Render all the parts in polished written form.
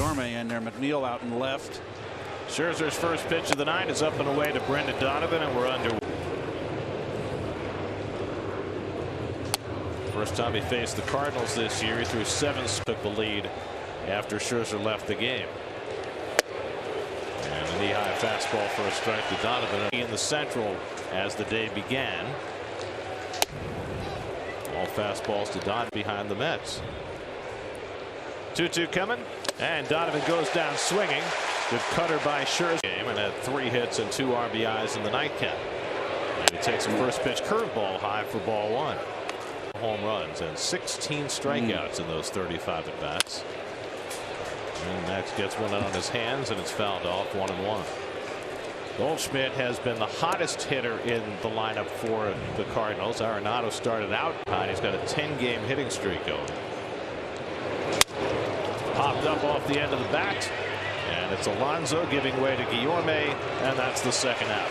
Guillorme in there. McNeil out in left. Scherzer's first pitch of the night is up and away to Brendan Donovan, and we're under. First time he faced the Cardinals this year, he threw 7, took the lead after Scherzer left the game. And a knee-high fastball for a strike to Donovan in the Central as the day began. All fastballs to Donovan behind the Mets. 2-2 coming, and Donovan goes down swinging. Good cutter by Scherzer and had 3 hits and 2 RBIs in the nightcap. And he takes a first pitch curveball high for ball 1. Home runs and 16 strikeouts in those 35 at bats. And Max gets one out on his hands, and it's fouled off 1-1. Goldschmidt has been the hottest hitter in the lineup for the Cardinals. Arenado started out hot. He's got a 10-game hitting streak going. Popped up off the end of the bat, and it's Alonso giving way to Guillorme, and that's the second out.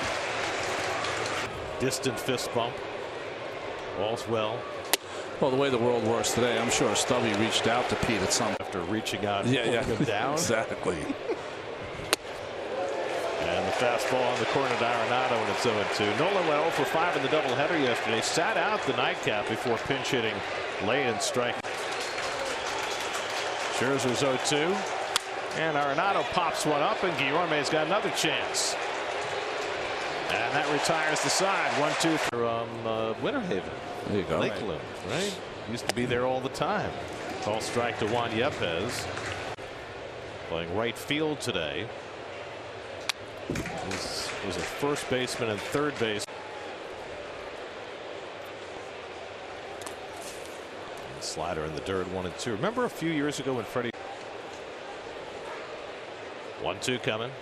Distant fist bump. All's well. Well, the way the world works today, I'm sure Stubby reached out to Pete at some after reaching out and pulling him down. Exactly. And the fastball on the corner to Arenado, and it's 0-2. Nolan went 0 for 5 in the doubleheader yesterday. Sat out the nightcap before pinch hitting late and striking. Scherzer's 0-2. And Arenado pops one up, and Guillorme's got another chance. And that retires the side. 1-2 from Winter Haven. There you go. Lakeland, right? Used to be there all the time. Call strike to Juan Yepez. Playing right field today. He was a first baseman and third base. And slider in the dirt, 1-2. Remember a few years ago when Freddie. 1-2 coming.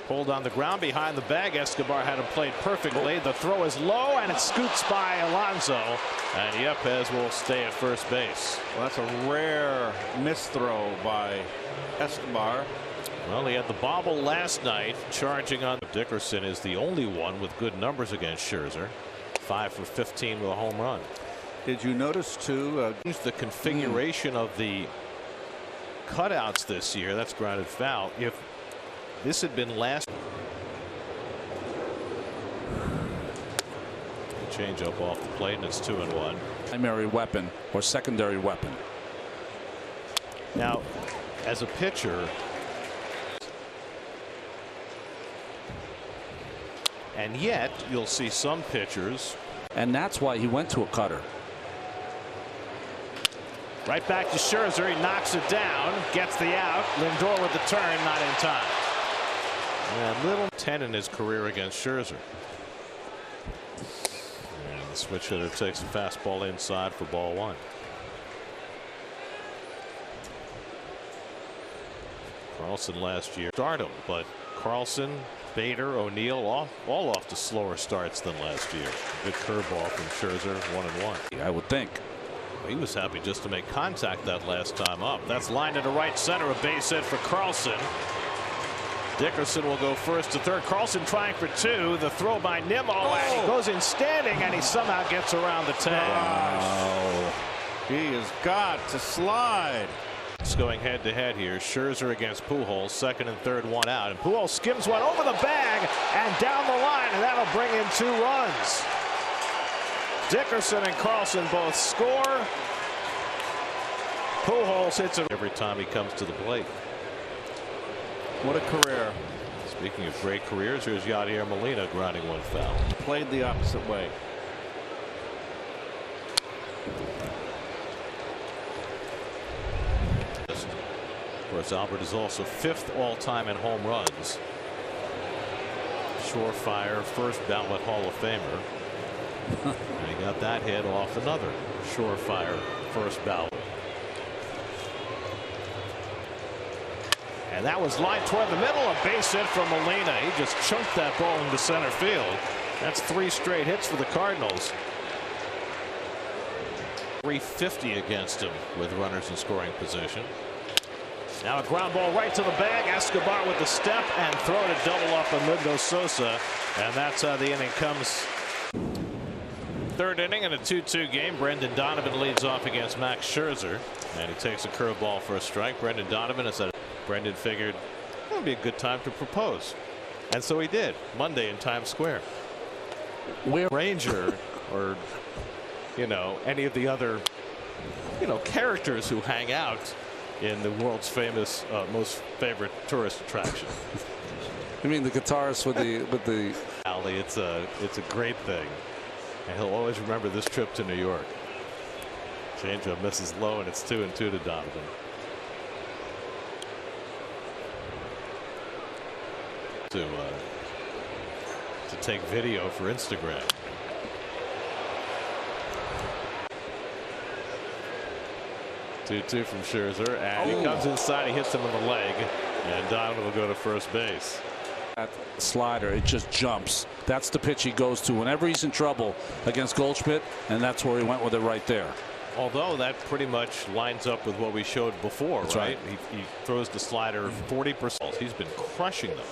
Pulled on the ground behind the bag. Escobar had him played perfectly. The throw is low, and it scoots by Alonso, and Yepez will stay at first base. Well, that's a rare misthrow by Escobar. Well, he had the bobble last night, charging on. Dickerson is the only one with good numbers against Scherzer. 5 for 15 with a home run. Did you notice too the configuration of the cutouts this year? That's grounded foul. If this had been last. Change up off the plate, and it's 2-1. Primary weapon or secondary weapon. Now, as a pitcher, and yet you'll see some pitchers. And that's why he went to a cutter. Right back to Scherzer. He knocks it down, gets the out. Lindor with the turn, not in time. And little 10 in his career against Scherzer. And the switch hitter takes a fastball inside for ball 1. Carlson last year started, but Carlson, Bader, O'Neill all off to slower starts than last year. Good curveball from Scherzer, 1-1. I would think. He was happy just to make contact that last time up. That's lined into right center, a base hit for Carlson. Dickerson will go first to third. Carlson trying for 2. The throw by Nimmo, and he goes in standing, and he somehow gets around the tag. Wow. He has got to slide. It's going head to head here. Scherzer against Pujols, second and third, 1 out. And Pujols skims one over the bag and down the line, and that'll bring in 2 runs. Dickerson and Carlson both score. Pujols hits it every time he comes to the plate. What a career. Speaking of great careers, here's Yadier Molina grinding one foul. Played the opposite way. Of course, Albert is also 5th all-time in home runs. Surefire first ballot Hall of Famer. And he got that hit off another surefire first ballot. And that was lined toward the middle, a base hit from Molina. He just chunked that ball into center field. That's 3 straight hits for the Cardinals. 350 against him with runners in scoring position. Now a ground ball right to the bag. Escobar with the step and throw to double off Amundo Sosa. And that's how the inning comes. Third inning in a 2-2 game. Brendan Donovan leads off against Max Scherzer. And he takes a curveball for a strike. Brendan Donovan is at Brendan figured it would be a good time to propose. And so he did, Monday in Times Square. Ranger or, you know, any of the other, you know, characters who hang out in the world's famous, most favorite tourist attraction. You mean the guitarist with the Alley, it's a great thing. And he'll always remember this trip to New York. Changeup misses low, and it's 2-2 to Donovan. To take video for Instagram. 2-2 from Scherzer, and he comes inside, he hits him in the leg, and Donovan will go to first base. That slider, it just jumps. That's the pitch he goes to whenever he's in trouble against Goldschmidt, and that's where he went with it right there. Although that pretty much lines up with what we showed before, that's right? He throws the slider 40%. He's been crushing them.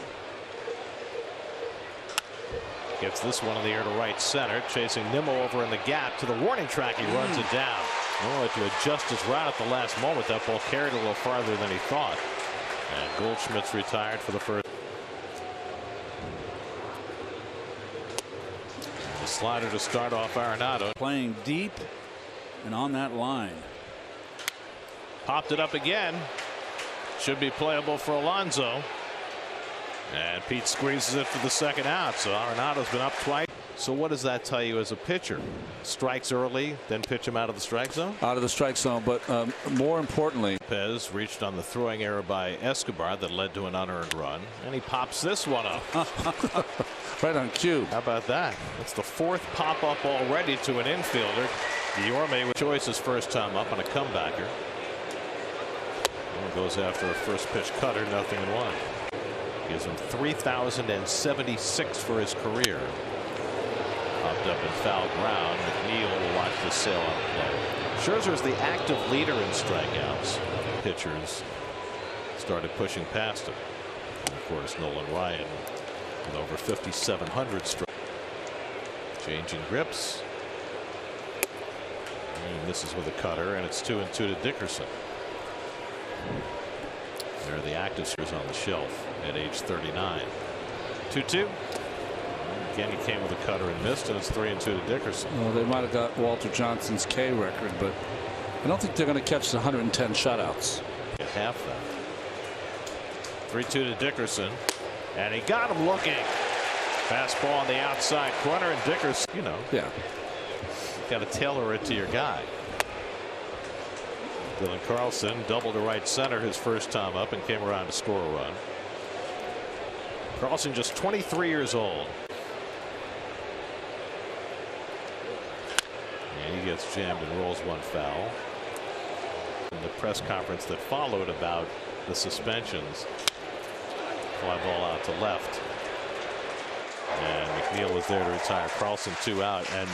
Gets this one in the air to right center, chasing Nimmo over in the gap to the warning track. He runs it down. Oh, to adjust his route at the last moment. That ball carried a little farther than he thought. And Goldschmidt's retired for the first. The slider to start off Arenado. Playing deep and on that line. Popped it up again. Should be playable for Alonso. And Pete squeezes it for the second out. So Arenado's been up twice. So what does that tell you as a pitcher? Strikes early, then pitch him out of the strike zone? Out of the strike zone, but more importantly. Lopez reached on the throwing error by Escobar that led to an unearned run. And he pops this one up. Right on cue. How about that? It's the fourth pop up already to an infielder. Guillorme with choice his first time up on a comebacker. And goes after a first pitch cutter, 0-1. Gives him 3,076 for his career. Popped up in foul ground. McNeil will watch the sail on play. Scherzer is the active leader in strikeouts. Pitchers started pushing past him. And of course, Nolan Ryan with over 5,700 strikes. Changing grips. And he misses with a cutter, and it's 2-2 to Dickerson. There are the active stars on the shelf at age 39. 2-2. Again, he came with a cutter and missed, and it's 3-2 to Dickerson. Well, they might have got Walter Johnson's K record, but I don't think they're going to catch the 110 shutouts. At half that. 3-2 to Dickerson, and he got him looking. Fastball on the outside corner, and Dickerson, you know, yeah, got to tailor it to your guy. Dylan Carlson doubled to right center his first time up and came around to score a run. Carlson just 23 years old. And he gets jammed and rolls one foul. In the press conference that followed about the suspensions, fly ball out to left. And McNeil was there to retire Carlson, 2 out. And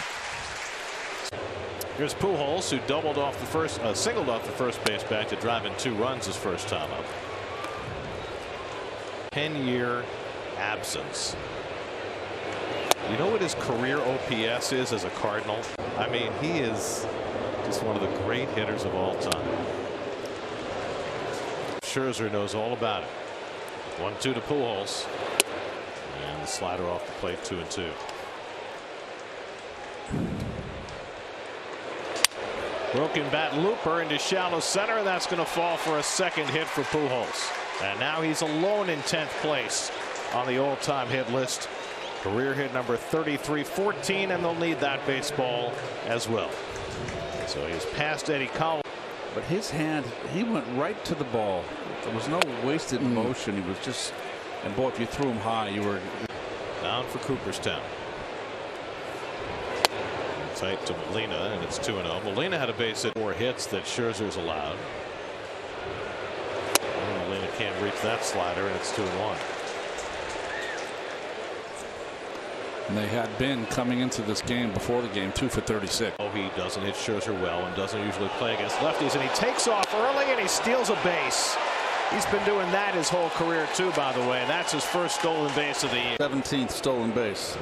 here's Pujols, who doubled off the first, singled off the first base back to drive in 2 runs his first time up. 10-year absence. You know what his career OPS is as a Cardinal? I mean, he is just one of the great hitters of all time. Scherzer knows all about it. 1-2 to Pujols. And the slider off the plate, 2-2. Broken bat looper into shallow center, and that's going to fall for a second hit for Pujols. And now he's alone in 10th place on the all-time hit list. Career hit number 33-14, and they'll need that baseball as well. So he's past Eddie Collins. But his hand, he went right to the ball. There was no wasted motion. He was just, and boy, if you threw him high, you were down for Cooperstown. Tight to Molina, and it's 2-0. Molina had a base hit, 4 hits that Scherzer's allowed. And Molina can't reach that slider, and it's 2-1. And they had been coming into this game before the game 2 for 36. Oh, he doesn't hit Scherzer well and doesn't usually play against lefties, and he takes off early and he steals a base. He's been doing that his whole career too, by the way. That's his first stolen base of the year. 17th stolen base.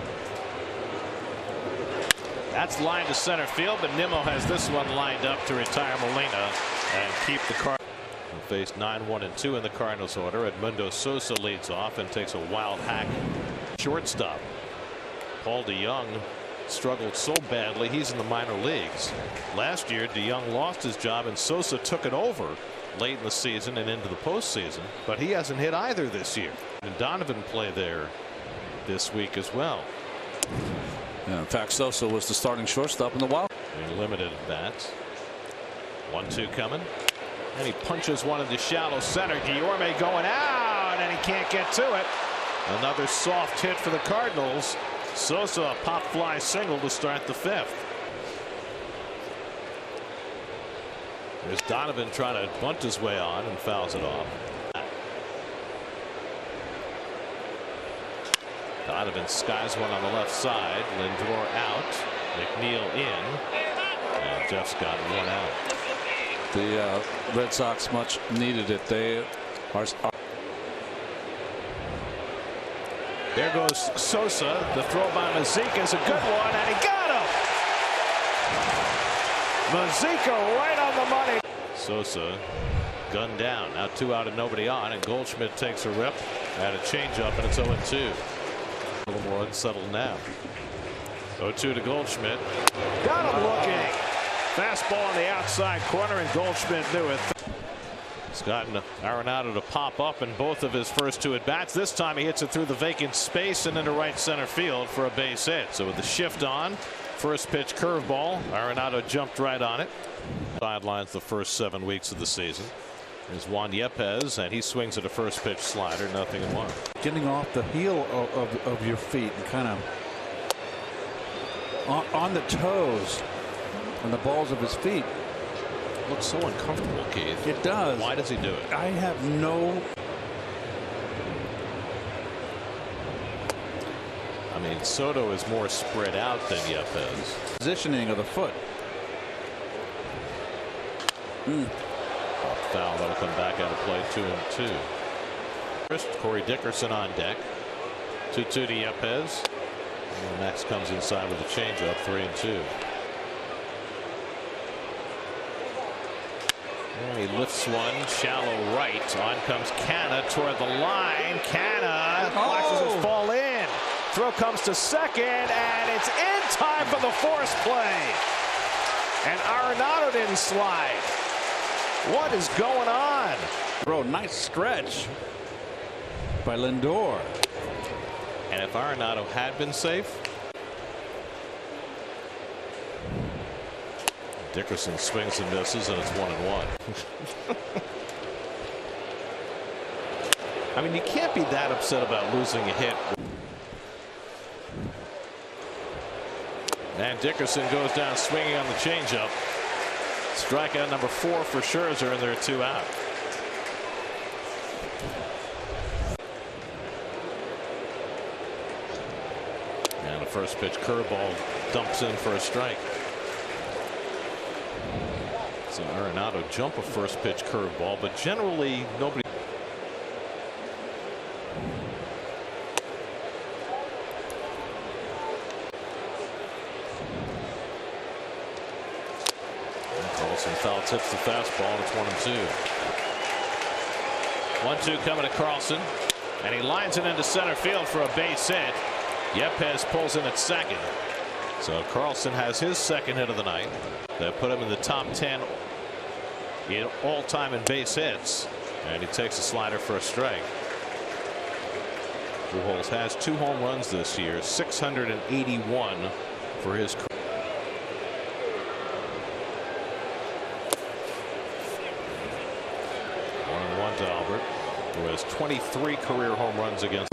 That's lined to center field, but Nimmo has this one lined up to retire Molina and keep the car. faced 9-1-2 in the Cardinals order. Edmundo Sosa leads off and takes a wild hack shortstop. Paul DeYoung struggled so badly he's in the minor leagues. Last year DeYoung lost his job and Sosa took it over late in the season and into the postseason, but he hasn't hit either this year. And Donovan played there this week as well. Yeah, in fact, Sosa was the starting shortstop in the Wild. Limited at bats. 1-2 coming, and he punches one into shallow center. Guillorme going out, and he can't get to it. Another soft hit for the Cardinals. Sosa a pop fly single to start the fifth. There's Donovan trying to bunt his way on and fouls it off. Donovan skies one on the left side. Lindor out. McNeil in. And Jeff's got one out. The Red Sox much needed it. They are. There goes Sosa. The throw by Mazika is a good one, and he got him. Mazika right on the money. Sosa gunned down. Now 2 out and nobody on, and Goldschmidt takes a rip at a changeup, and it's 0-2. A little more unsettled now. 0-2 to Goldschmidt. Got him looking. Fastball on the outside corner, and Goldschmidt knew it. He's gotten Arenado to pop up in both of his first 2 at bats. This time he hits it through the vacant space and into right center field for a base hit. So with the shift on, first pitch curveball, Arenado jumped right on it. Sidelines the first 7 weeks of the season. There's Juan Yepez, and he swings at a first pitch slider, 0-1. Getting off the heel of your feet and kind of on the toes and the balls of his feet. Looks so uncomfortable, Keith. It does. Why does he do it? I have no. I mean, Soto is more spread out than Yepez. Positioning of the foot. Foul that'll come back out of play. 2-2. First, Corey Dickerson on deck. 2-2 to Yepez. And next comes inside with a changeup. 3-2. And he lifts one shallow right. On comes Canna toward the line. Canna watches it fall in. Throw comes to second, and it's in time for the force play. And Arenado didn't slide. What is going on? Bro, nice stretch by Lindor. And if Arenado had been safe, Dickerson swings and misses, and it's 1-1. I mean, you can't be that upset about losing a hit. And Dickerson goes down swinging on the changeup. Strikeout number 4 for Scherzer, and there are 2 out. And the first pitch curveball dumps in for a strike. So Arenado jump a first pitch curveball, but generally nobody. Carlson foul tips the fastball, and it's 1-2. 1-2 coming to Carlson, and he lines it into center field for a base hit. Yepez pulls in at second. So Carlson has his second hit of the night. That put him in the top 10 in all time in base hits, and he takes a slider for a strike. Pujols has 2 home runs this year, 681 for his career. 1-1 to Albert, who has 23 career home runs against.